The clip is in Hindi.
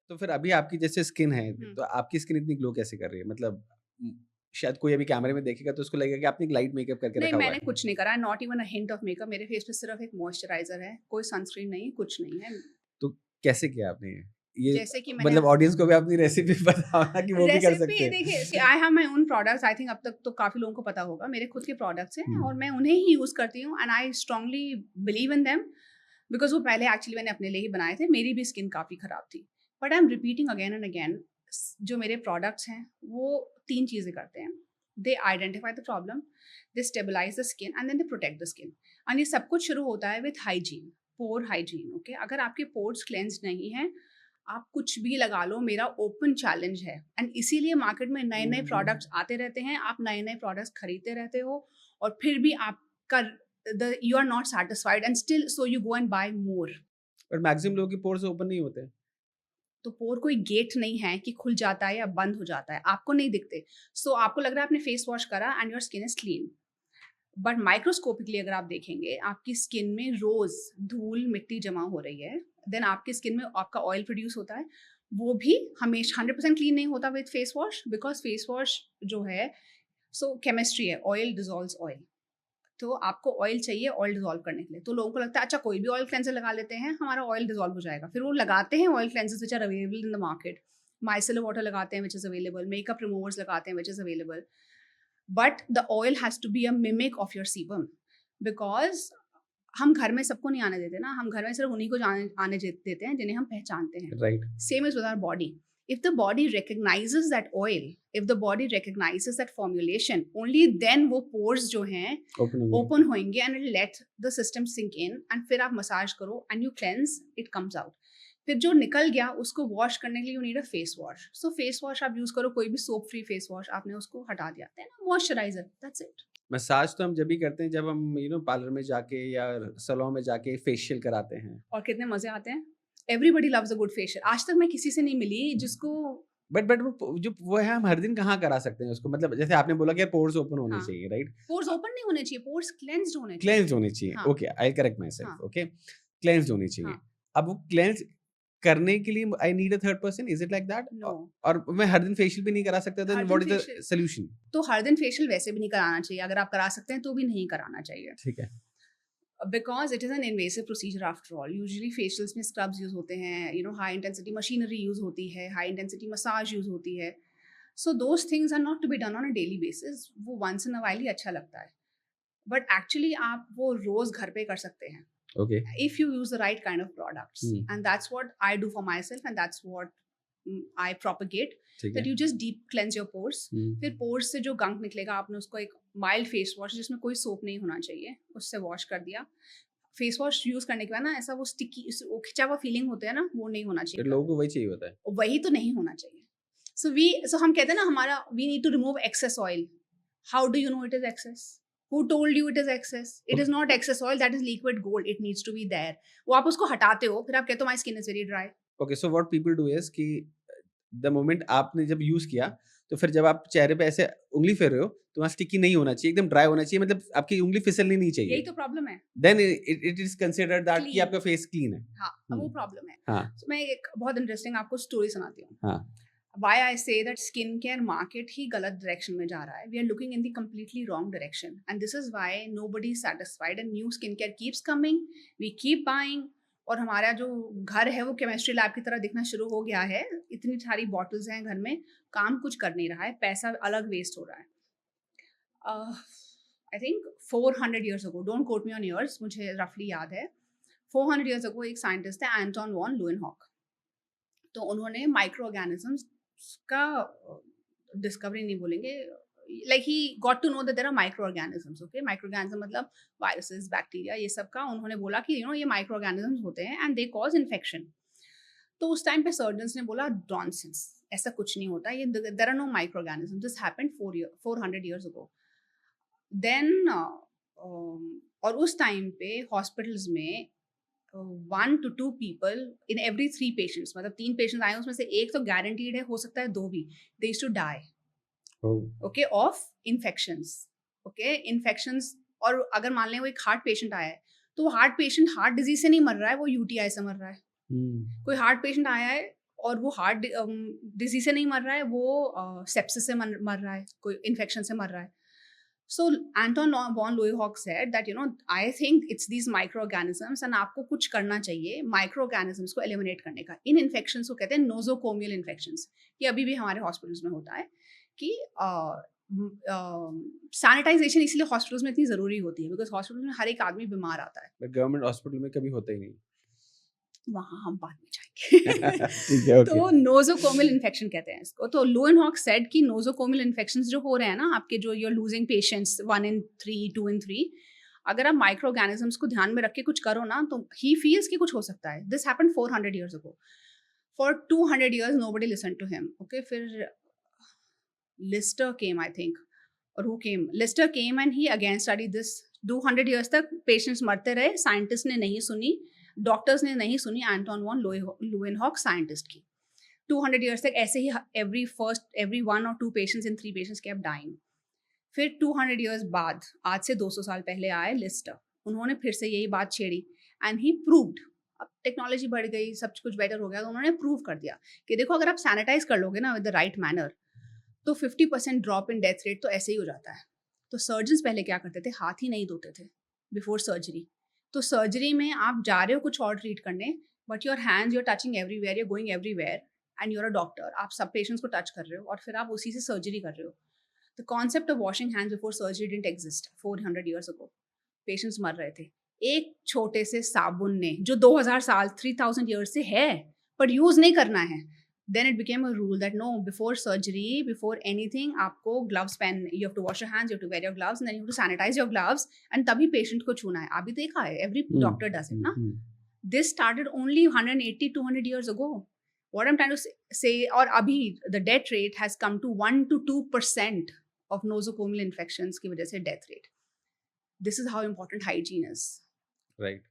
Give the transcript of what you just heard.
तो फिर अभी आपकी जैसे स्किन है, तो आपकी स्किन इतनी ग्लो कैसे कर रही है? मतलब शायद कोई अभी कैमरे में देखेगा तो उसको लगेगा कि आपने एक लाइट मेकअप करके नहीं, रखा हुआ मैंने है। कुछ नहीं करा, not even a hint of makeup. मेरे फेस पे सिर्फ एक मॉइस्चराइज़र है, कोई सनस्क्रीन नहीं, कुछ नहीं है। तो कैसे किया आपने ये? ये जैसे कि मैंने मतलब ऑडियंस को भी अपनी रेसिपी बताओ ना कि वो भी कर सकते रेसिपी हैं। देखिए, see I have my own products, I think अब तक तो काफ़ी लोगों को पता होगा, मेरे खुद के प्रोडक्ट्स हैं हुँ, और मैं उन्हें ही यूज़ करती हूँ and I strongly believe in them because वो पहले एक्चुअली मैंने अपने लिए ही बनाए थे, मेरी भी स्किन काफ़ी खराब थी। But I am repeating again and again जो मेरे प्रोडक्ट्स हैं, वो 3 चीज़ें करते हैं। They identify the problem, they stabilise the skin and then they protect the skin एंड ये सब कुछ शुरू होता है with hygiene, pore hygiene, okay? अगर आपके पोर्स क्लेंस्ड नहीं हैं, आप कुछ भी लगा लो, मेरा ओपन चैलेंज है एंड इसीलिए मार्केट में नए-नए प्रोडक्ट्स आते रहते हैं, आप नए-नए प्रोडक्ट्स खरीदते रहते हो और फिर भी आपका the you are not satisfied and still so you go and buy more. But maximum लोगों के पोर्स ओपन नहीं होते। तो पोर कोई गेट नहीं है कि खुल जाता है या बंद हो जाता है, आपको नहीं दिखते। सो आपको लग रहा है आपने फेस वॉश करा and your skin is clean, but microscopically अगर आप देखेंगे, आपकी स्किन में रोज धूल मिट्टी जमा हो रही है, देन आपकी स्किन में आपका ऑयल प्रोड्यूस होता है, वो भी हमेशा 100% क्लीन नहीं होता with face wash because face wash जो है, सो केमिस्ट्री है, ऑयल डिजोल्व्स ऑयल। तो आपको ऑयल चाहिए ऑयल डिज़ोल्व करने के लिए। तो लोगों को लगता है अच्छा कोई भी ऑयल क्लेंज़र लगा लेते हैं, हमारा ऑयल डिज़ोल्व हो जाएगा। फिर वो लगाते हैं oil cleansers which are available in the market. Micellar water लगाते हैं which is available, makeup removers लगाते हैं which is available. But the oil has to be a mimic of your sebum because हम घर में सबको नहीं आने देते ना, हम घर में सिर्फ उन्हीं को जाने आने देते हैं जिन्हें हम पहचानते हैं। Right. Same is with our body. If the body recognizes that oil, if the body recognizes that formulation, only then वो pores जो हैं ओपन होंगे। open होंगे and it'll let the system sink in and फिर आप मसाज करो and you cleanse, it comes out. फिर जो निकल गया उसको वॉश करने के लिए you need a face wash. So face wash आप यूज करो, कोई भी सोप फ्री फेस वॉश, आपने उसको हटा दिया, then moisturiser, that's it. Massage तो हम जब भी करते हैं जब हम पार्लर में जाके या सैलून में जाके फेशियल कराते हैं। और कितने मजे आते हैं। Everybody loves a good facial. आज तक मैं किसी से नहीं मिली जिसको। बट वो है, हम हर दिन कहाँ करा सकते हैं उसको? मतलब जैसे आपने बोला कि पोर्स ओपन होने हाँ, चाहिए, राइट? पोर्स ओपन नहीं होने चाहिए, पोर्स क्लेंस्ड होने चाहिए। क्लेंस्ड होनी चाहिए। हाँ, ओके, आई करेक्ट माय हाँ, सेल्फ। ओके, क्लेंस्ड होनी चाहिए। हाँ, अब वो क्लेंस करने के लिए I need a third person, is it like that? No. और मैं हर दिन फेशियल भी नहीं करा सकता, देन हर दिन what is the facial solution? तो हर दिन फेशियल वैसे भी नहीं कराना चाहिए, अगर आप करा सकते हैं तो भी नहीं कराना चाहिए। ठीक है। Because it is an invasive procedure after all. Usually facials में स्क्रब्स यूज़ होते हैं, हाई इंटेंसिटी मशीनरी यूज़ होती है, हाई इंटेंसिटी मसाज यूज़ होती है। So those things are not to be done on a daily basis. वो वन्स इन अ व्हाइल ही अच्छा लगता है। बट एक्चुअली आप वो रोज़ घर पे कर सकते हैं। Okay. If you use the right kind of products, hmm, and that's what I do for myself and that's what I propagate, ठीक है। that you just deep cleanse your pores। फिर हुँ। पोर्स से जो गंक निकलेगा, आपने उसको एक माइल्ड फेस वॉश जिसमें कोई सोप नहीं होना चाहिए, उससे वॉश कर दिया। फेस वॉश यूज करने के बाद ना ऐसा वो स्टिकी वो खिंचा हुआ फीलिंग होता है ना, वो नहीं होना फिर चाहिए लोगों कभी। को वही चाहिए होता है। वही तो नहीं होना चाहिए। सो हम कहते हैं ना, हमारा we need to remove excess oil. How do you know it is excess? Who told you it is excess? It is not excess oil, that is liquid gold. It needs to be there. वो आप उसको हटाते हो, फिर आप कहते हो my skin is very dry. Okay, so what people do is कि द मोमेंट आपने जब यूज़ किया, तो फिर जब आप चेहरे पे ऐसे उँगली फेर रहे हो, तो वहाँ स्टिकी नहीं होना चाहिए, एकदम ड्राई होना चाहिए, मतलब आपकी उँगली फिसलनी नहीं यही चाहिए। तो प्रॉब्लम है। Then it is considered that कि क्लीन। आपका फेस क्लीन है। हाँ, अब हुँ, वो प्रॉब्लम है। हाँ, So, मैं एक बहुत इंटरेस्टिंग आपको स्टोरी सुनाती हूँ। हाँ, Why I say that skin care market ही गलत डायरेक्शन में जा रहा है। We are looking in the completely wrong direction and this is why nobody is satisfied and new skin care keeps coming, we keep buying. और हमारा जो घर है वो केमिस्ट्री लैब की तरह दिखना शुरू हो गया है। इतनी सारी बॉटल्स हैं घर में, काम कुछ कर नहीं रहा है, पैसा अलग वेस्ट हो रहा है। I think 400 years ago, don't quote me on years, मुझे रफली याद है, 400 ईयर्स अगो एक साइंटिस्ट है एंटोन वॉन लुइनहॉक। तो उन्होंने माइक्रो ऑर्गेनिजम्स का डिस्कवरी नहीं बोलेंगे, like he got to know that there are micro organisms. Okay, micro organism मतलब वायरसेस, बैक्टीरिया, ये सब का उन्होंने बोला कि ये माइक्रो ऑर्गेनिजम्स होते हैं एंड दे कॉज इन्फेक्शन। तो उस टाइम पे सर्जन्स ने बोला नॉनसेंस, ऐसा कुछ नहीं होता, ये there are no micro organisms, this happened 400 years ago. Then और उस टाइम पे हॉस्पिटल्स में 1 to 2 people in every 3 patients, मतलब 3 पेशेंट्स आए उसमें से एक तो गारंटीड है, हो सकता है 2 भी, they used to die, oh! Okay, of infections. Okay, infections. और अगर मान लें वो एक हार्ट पेशेंट आया है, तो वो हार्ट पेशेंट हार्ट डिजीज से नहीं मर रहा है, वो यूटीआई से मर रहा है। हुँ, कोई हार्ट पेशेंट आया है, और वो हार्ट डिजीज से नहीं मर रहा है, वो सेप्सिस से मर रहा है, कोई इन्फेक्शन से मर रहा है. So Anton von Leeuwenhoek said that I think it's these microorganisms and आपको कुछ करना चाहिए microorganisms को eliminate करने का. इन infections को कहते हैं nosocomial infections. ये अभी भी हमारे हॉस्पिटल्स में होता है कि सैनिटाइजेशन इसलिए हॉस्पिटल्स में इतनी ज़रूरी होती है बिकॉज हॉस्पिटल में हर एक आदमी बीमार आता है. बट गवर्नमेंट हॉस्पिटल में कभी होता ही नहीं. वहाँ हम बाद में जाएंगे. ठीक है, तो ओके. नोजोकोमियल इन्फेक्शन कहते हैं इसको. तो लुएनहॉक सेड कि नोजोकोमियल इन्फेक्शंस जो हो रहे हैं ना आपके, जो your losing patients 1 in 3, 2 in 3, अगर आप माइक्रो ऑर्गेनिजम्स को ध्यान में रख के कुछ करो ना तो ही फील्स कि कुछ हो सकता है. This happened 400 years ago. For 200 years nobody listened to him. Okay, फिर लिस्टर केम आई थिंक, और who came, Lister came and he again study this. 200 years तक पेशेंट्स मरते रहे, साइंटिस्ट ने नहीं सुनी, डॉक्टर्स ने नहीं सुनी एंटोन वॉन लुएनहॉक साइंटिस्ट की. 200 years तक ऐसे ही every 1 or 2 patients in 3 patients kept dying. फिर 200 years बाद, आज से 200 साल पहले आए लिस्टर. उन्होंने फिर से यही बात छेड़ी एंड ही प्रूव्ड. अब टेक्नोलॉजी बढ़ गई, सब कुछ बेटर हो गया, तो उन्होंने प्रूव कर दिया कि देखो अगर आप सैनिटाइज कर लोगे ना विद द राइट मैनर तो 50% ड्रॉप इन डेथ रेट तो ऐसे ही हो जाता है. तो सर्जन्स पहले क्या करते थे, हाथ ही नहीं धोते थे बिफोर सर्जरी. तो सर्जरी में आप जा रहे हो कुछ और ट्रीट करने, but your hands you are touching everywhere, you're going everywhere and you're a doctor. आप सब पेशेंट्स को टच कर रहे हो और फिर आप उसी से सर्जरी कर रहे हो. The concept of washing hands before surgery didn't exist 400 years ago. Patients मर रहे थे एक छोटे से साबुन ने, जो 2000 साल 3000 years से है पर यूज नहीं करना है. Then it became a rule that no, before surgery, before anything, आपको gloves पहन, you have to wash your hands, you have to wear your gloves, and then you have to sanitize your gloves, and तभी patient को छूना है. अभी देखा है, every doctor does it, ना? This started only 180, 200 years ago. What I'm trying to say, और अभी the death rate has come to 1 to 2% of nosocomial infections की वजह से death rate. This is how important hygiene is. Right.